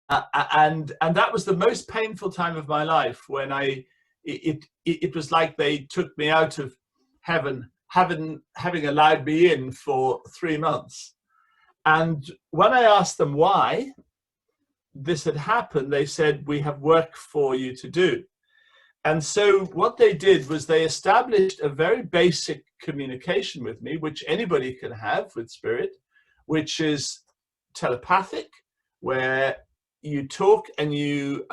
And that was the most painful time of my life, when it was like they took me out of heaven, having allowed me in for 3 months. And when I asked them why this had happened, they said, "We have work for you to do." And so what they did was they established a very basic communication with me, which anybody can have with spirit, which is telepathic, where you talk and you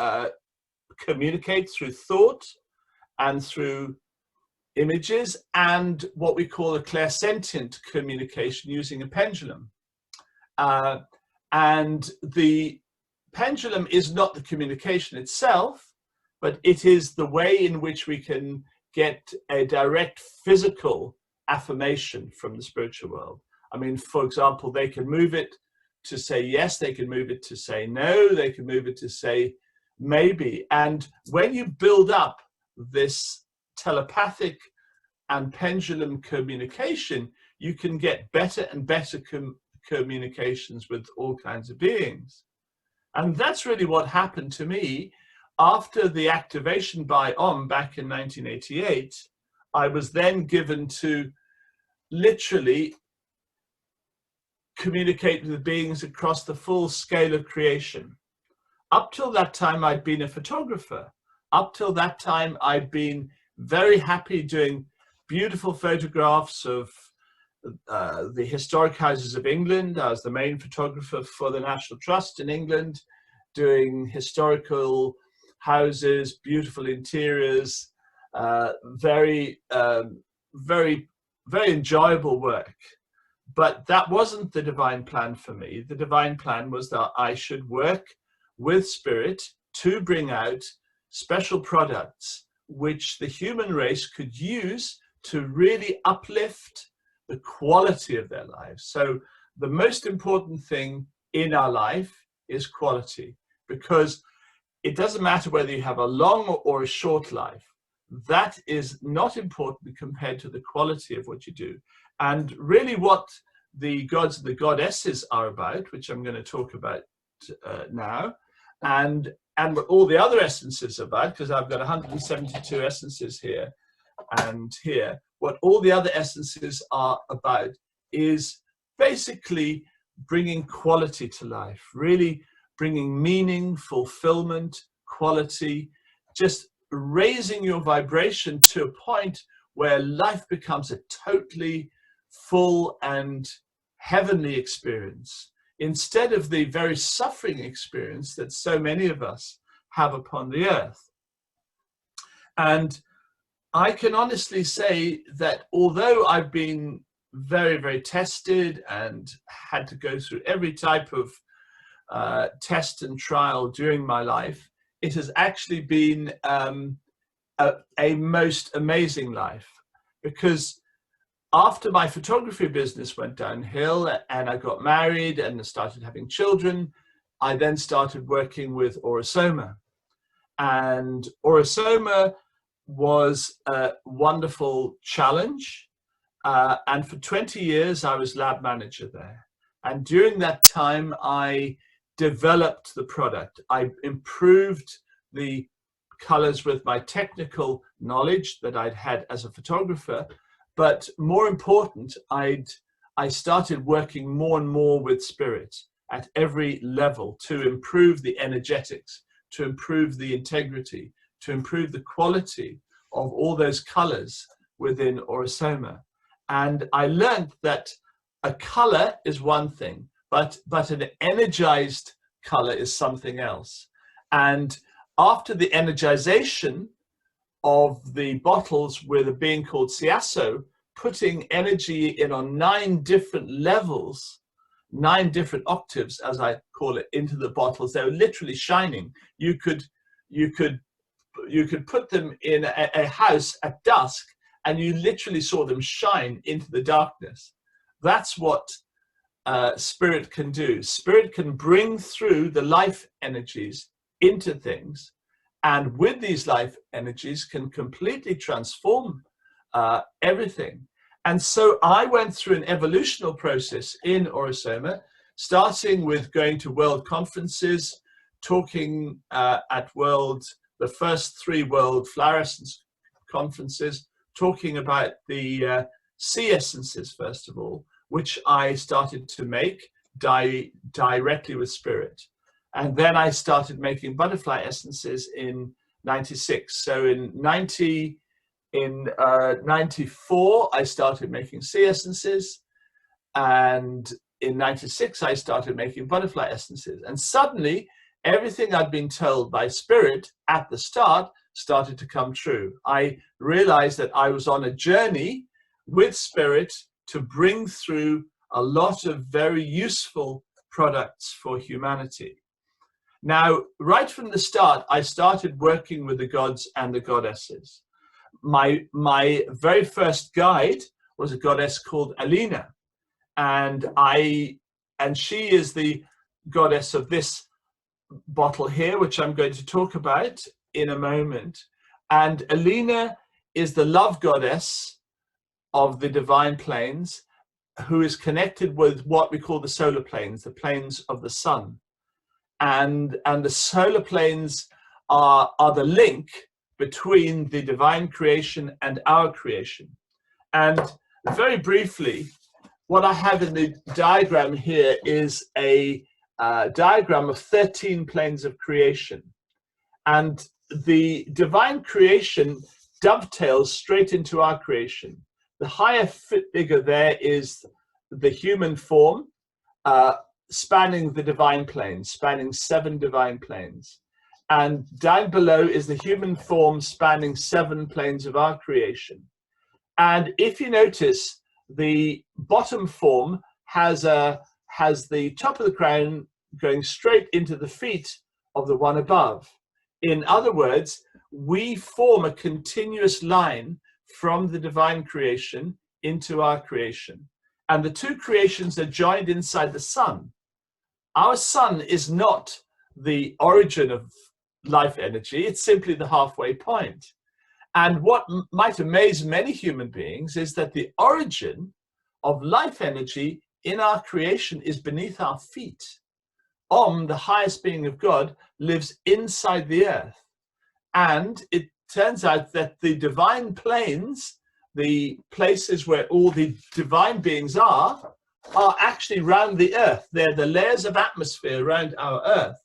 communicate through thought and through images, and what we call a clairsentient communication using a pendulum. And the pendulum is not the communication itself, but it is the way in which we can get a direct physical affirmation from the spiritual world. I mean, for example, they can move it to say yes, they can move it to say no, they can move it to say maybe. And when you build up this telepathic and pendulum communication, you can get better and better communications with all kinds of beings. And that's really what happened to me. After the activation by Om back in 1988, I was then given to literally communicate with beings across the full scale of creation. Up till that time, I'd been a photographer. Up till that time, I'd been very happy doing beautiful photographs of the historic houses of England. I was the main photographer for the National Trust in England, doing historical houses, beautiful interiors, very enjoyable work. But that wasn't the divine plan for me. The divine plan was that I should work with spirit to bring out special products which the human race could use to really uplift the quality of their lives. So the most important thing in our life is quality, because it doesn't matter whether you have a long or a short life. That is not important compared to the quality of what you do. And really what the gods and the goddesses are about, which I'm going to talk about now, and what all the other essences are about, because I've got 172 essences here and here, what all the other essences are about is basically bringing quality to life, really bringing meaning, fulfillment, quality, just raising your vibration to a point where life becomes a totally full and heavenly experience, instead of the very suffering experience that so many of us have upon the earth. And I can honestly say that although I've been very, very tested and had to go through every type of test and trial during my life, it has actually been a most amazing life. Because after my photography business went downhill and I got married and started having children, I then started working with Orosoma. And Orosoma was a wonderful challenge. And for 20 years, I was lab manager there. And during that time, I developed the product. I improved the colors with my technical knowledge that I'd had as a photographer. But more important, I started working more and more with spirit at every level to improve the energetics, to improve the integrity, to improve the quality of all those colors within Orosoma. And I learned that a color is one thing, but an energized color is something else. And after the energization of the bottles with a being called Siasso, putting energy in on 9 different levels, 9 different octaves, as I call it, into the bottles. They were literally shining. You could put them in a house at dusk and you literally saw them shine into the darkness. That's what spirit can do. Spirit can bring through the life energies into things, and with these life energies can completely transform everything. And so I went through an evolutional process in Orosoma, starting with going to world conferences, talking at the first 3 World Fluorescence Conferences, talking about the sea essences, first of all, which I started to make directly with spirit. And then I started making butterfly essences in 96. So in 94, I started making sea essences. And in 96, I started making butterfly essences. And suddenly, everything I'd been told by spirit at the start started to come true. I realized that I was on a journey with spirit to bring through a lot of very useful products for humanity. Now, right from the start, I started working with the gods and the goddesses. My very first guide was a goddess called Alina, and she is the goddess of this bottle here, which I'm going to talk about in a moment. And Alina is the love goddess of the divine planes, who is connected with what we call the solar planes, the planes of the sun. And the solar planes are the link between the divine creation and our creation. And very briefly, what I have in the diagram here is a diagram of 13 planes of creation. And the divine creation dovetails straight into our creation. The higher figure there is the human form, spanning the divine planes, spanning 7 divine planes. And down below is the human form spanning 7 planes of our creation. And if you notice, the bottom form has the top of the crown going straight into the feet of the one above. In other words, we form a continuous line from the divine creation into our creation. And the 2 creations are joined inside the sun. Our sun is not the origin of life energy, it's simply the halfway point. And what might amaze many human beings is that the origin of life energy in our creation is beneath our feet. The highest being of God, lives inside the earth. And it turns out that the divine planes, the places where all the divine beings are actually around the earth. They're the layers of atmosphere around our earth.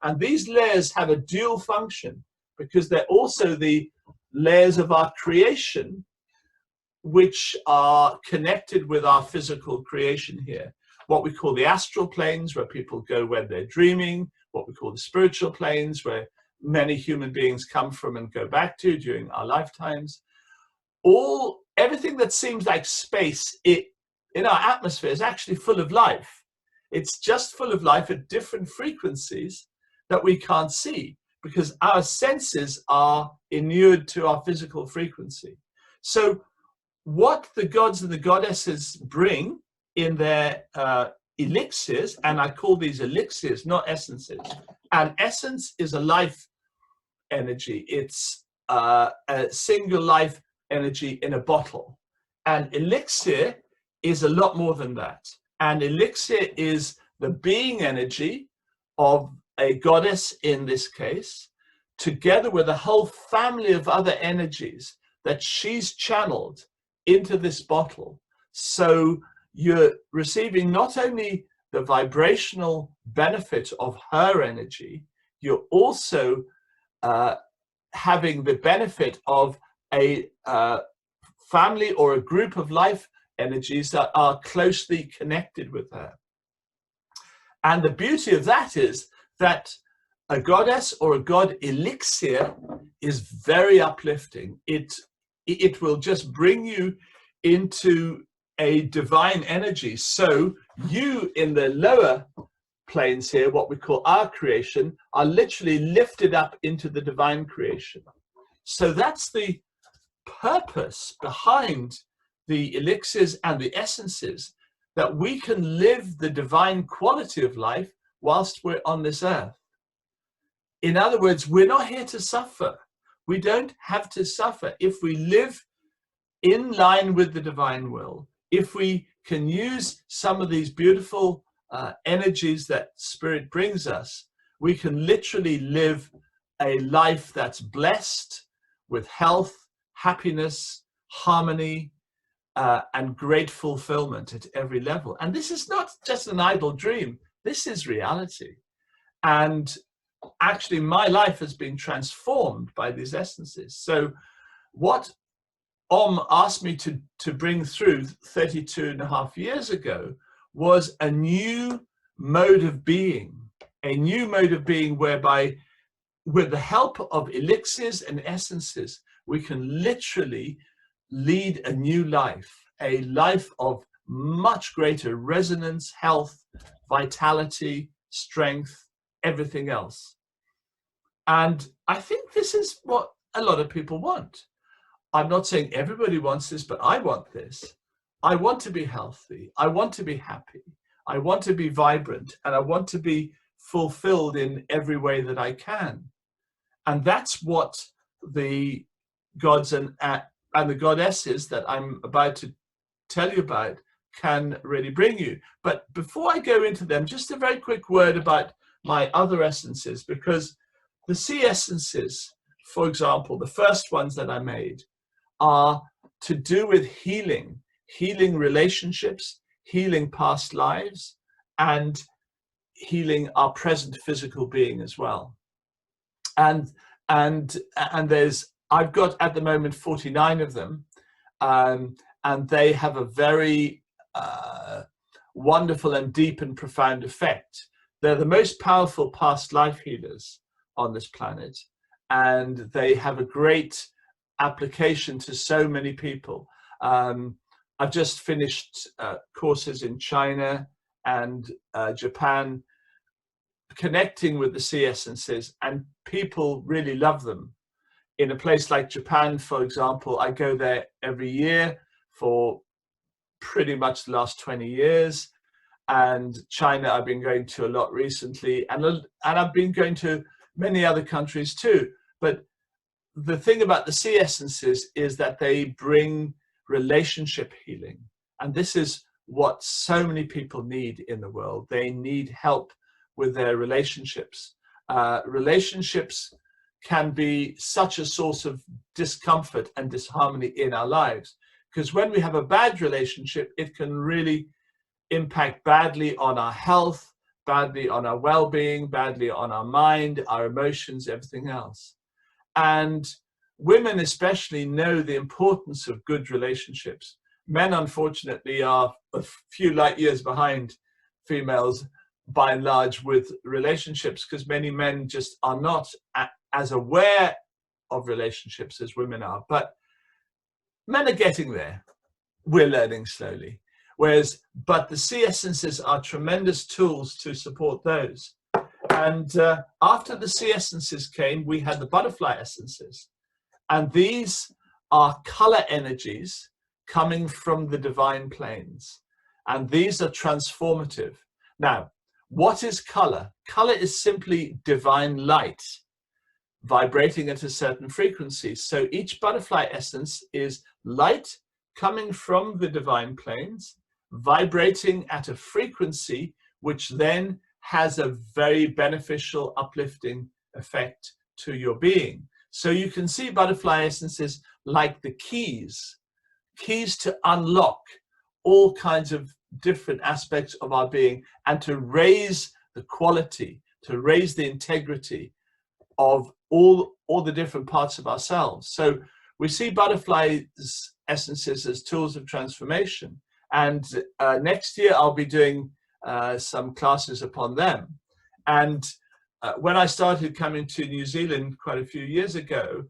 And these layers have a dual function, because they're also the layers of our creation, which are connected with our physical creation here. What we call the astral planes, where people go when they're dreaming, what we call the spiritual planes, where many human beings come from and go back to during our lifetimes. Everything that seems like space in our atmosphere is actually full of life. It's just full of life at different frequencies that we can't see, because our senses are inured to our physical frequency. So what the gods and the goddesses bring in their elixirs, and I call these elixirs, not essences. An essence is a life energy. It's a single life energy in a bottle. An elixir is a lot more than that. An elixir is the being energy of a goddess in this case, together with a whole family of other energies that she's channeled into this bottle. So you're receiving not only the vibrational benefit of her energy, you're also having the benefit of a family or a group of life energies that are closely connected with her. And the beauty of that is that a goddess or a god elixir is very uplifting. It will just bring you into a divine energy. So you in the lower planes here, what we call our creation, are literally lifted up into the divine creation. So that's the purpose behind the elixirs and the essences, that we can live the divine quality of life whilst we're on this earth. In other words, we're not here to suffer. We don't have to suffer if we live in line with the divine will. If we can use some of these beautiful energies that Spirit brings us, we can literally live a life that's blessed with health, happiness, harmony, and great fulfillment at every level. And this is not just an idle dream. This is reality. And actually, my life has been transformed by these essences. So what asked me to bring through 32 and a half years ago was a new mode of being, whereby with the help of elixirs and essences, we can literally lead a new life, a life of much greater resonance, health, vitality, strength, everything else. And I think this is what a lot of people want. I'm not saying everybody wants this, but I want this. I want to be healthy. I want to be happy. I want to be vibrant, and I want to be fulfilled in every way that I can. And that's what the gods and the goddesses that I'm about to tell you about can really bring you. But before I go into them, just a very quick word about my other essences, because the sea essences, for example, the first ones that I made, are to do with healing relationships, healing past lives, and healing our present physical being as well. And I've got at the moment 49 of them, and they have a very wonderful and deep and profound effect. They're the most powerful past life healers on this planet, and they have a great application to so many people. I've just finished courses in China and Japan, connecting with the sea essences, and people really love them. In a place like Japan, for example, I go there every year for pretty much the last 20 years. And China, I've been going to a lot recently, and I've been going to many other countries too. But the thing about the sea essences is that they bring relationship healing. And this is what so many people need in the world. They need help with their relationships. Relationships can be such a source of discomfort and disharmony in our lives, because when we have a bad relationship, it can really impact badly on our health, badly on our well-being, badly on our mind, our emotions, everything else. And women especially know the importance of good relationships. Men, unfortunately, are a few light years behind females by and large with relationships, because many men just are not as aware of relationships as women are. But men are getting there. We're learning slowly. But the sea essences are tremendous tools to support those. And after the sea essences came, we had the butterfly essences. And these are color energies coming from the divine planes. And these are transformative. Now, what is color? Color is simply divine light vibrating at a certain frequency. So each butterfly essence is light coming from the divine planes, vibrating at a frequency which then has a very beneficial, uplifting effect to your being. So you can see butterfly essences like the keys to unlock all kinds of different aspects of our being, and to raise the quality, to raise the integrity of all the different parts of ourselves. So we see butterfly essences as tools of transformation. And next year I'll be doing some classes upon them. And when I started coming to New Zealand quite a few years ago,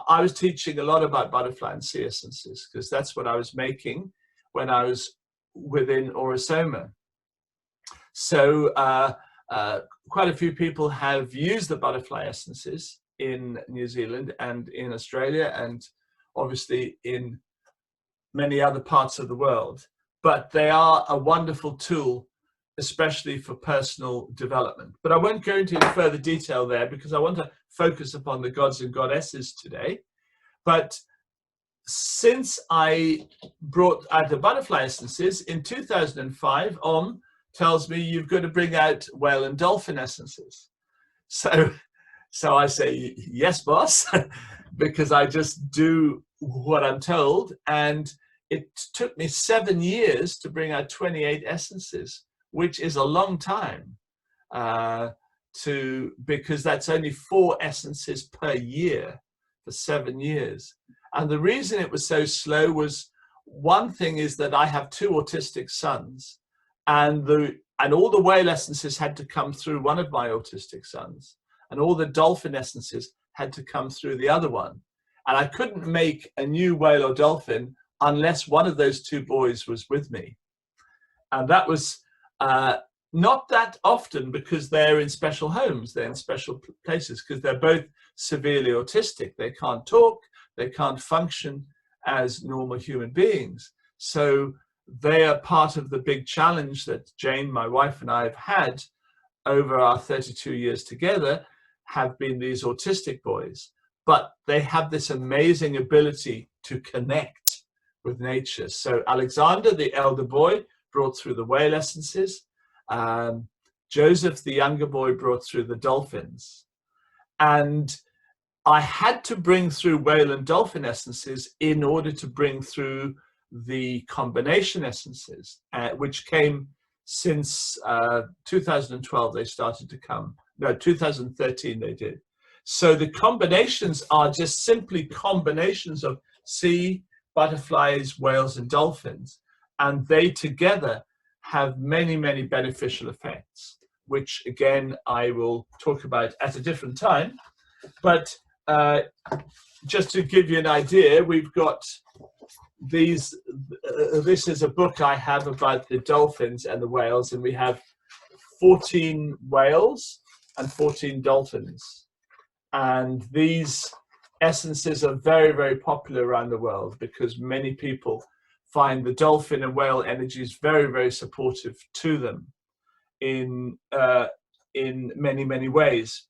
I was teaching a lot about butterfly and sea essences, because that's what I was making when I was within Orosoma. So quite a few people have used the butterfly essences in New Zealand and in Australia, and obviously in many other parts of the world. But they are a wonderful tool, especially for personal development. But I won't go into further detail there, because I want to focus upon the gods and goddesses today. But since I brought out the butterfly essences in 2005, tells me you've got to bring out whale and dolphin essences. So I say, yes, boss, because I just do what I'm told. And it took me 7 years to bring out 28 essences, which is a long time, because that's only 4 essences per year for 7 years. And the reason it was so slow was, one thing is that I have 2 autistic sons, and all the whale essences had to come through one of my autistic sons, and all the dolphin essences had to come through the other one. And I couldn't make a new whale or dolphin unless one of those 2 boys was with me. And that was not that often, because they're in special homes, they're in special places, because they're both severely autistic. They can't talk, they can't function as normal human beings. So they are part of the big challenge that Jane, my wife, and I have had over our 32 years together, have been these autistic boys. But they have this amazing ability to connect with nature. So Alexander, the elder boy, brought through the whale essences. Joseph, the younger boy, brought through the dolphins. And I had to bring through whale and dolphin essences in order to bring through the combination essences, which came since 2012. They started to come. No, 2013 they did. So the combinations are just simply combinations of sea, butterflies, whales, and dolphins. And they together have many, many beneficial effects, which again, I will talk about at a different time. But just to give you an idea, we've got these, this is a book I have about the dolphins and the whales, and we have 14 whales and 14 dolphins. And these essences are very, very popular around the world, because many people find the dolphin and whale energies very, very supportive to them in many, many ways.